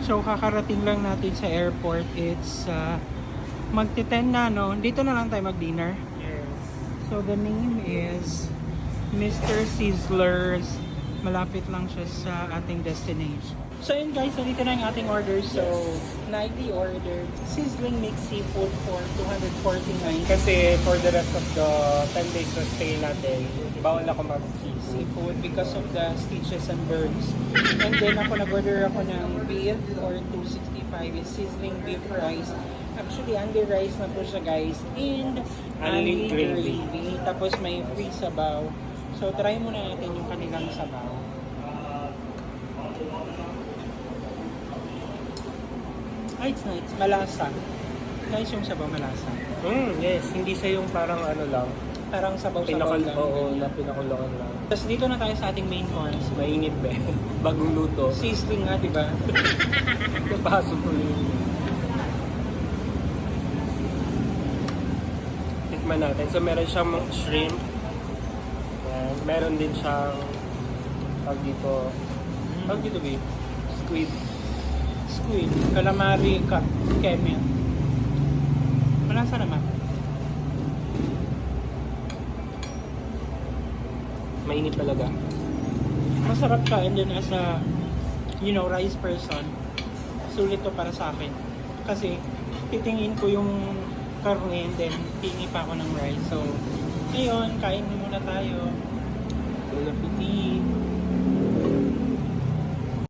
So, kakarating lang natin sa airport. It's magti-10 na, no? Dito na lang tayo mag-dinner. Yes. So, the name is Mr. Sizzlers. Malapit lang siya sa ating destination. So, yun guys, nandito na yung ating order. So, nightly ordered sizzling mixed seafood for 249. Kasi for the rest of the 10 days na stay natin, bawal ako Seafood because of the stitches and burns. And then ako nag-order ako ng beef for 265 is sizzling beef rice. Actually, only rice na po siya guys. And Only only gravy. gravy. Tapos may free sabaw. So try muna natin yung kanilang sabaw. Ay, it's nice. Malasa. Nice yung sabaw, malasa. Yes, hindi siya yung parang ano lang, Parang sabaw-sabaw lang. na pinakuloan lang. Tapos dito na tayo sa ating main course. Mainit ba? Bagong luto. Sizzling nga, di ba? Napaso ko yun. Tikman natin. So meron siyang shrimp. Ayan. Meron din siyang tawag dito. Tawag dito ba? Squid. Squid, calamari, keme. Malasa naman. Mainit talaga. Masarap ka, and then as a, rice person, sulit to para sa akin. Kasi, titingin ko yung karne, and then tingi pa ako ng rice. So, ngayon, kain muna tayo. Bon appetit.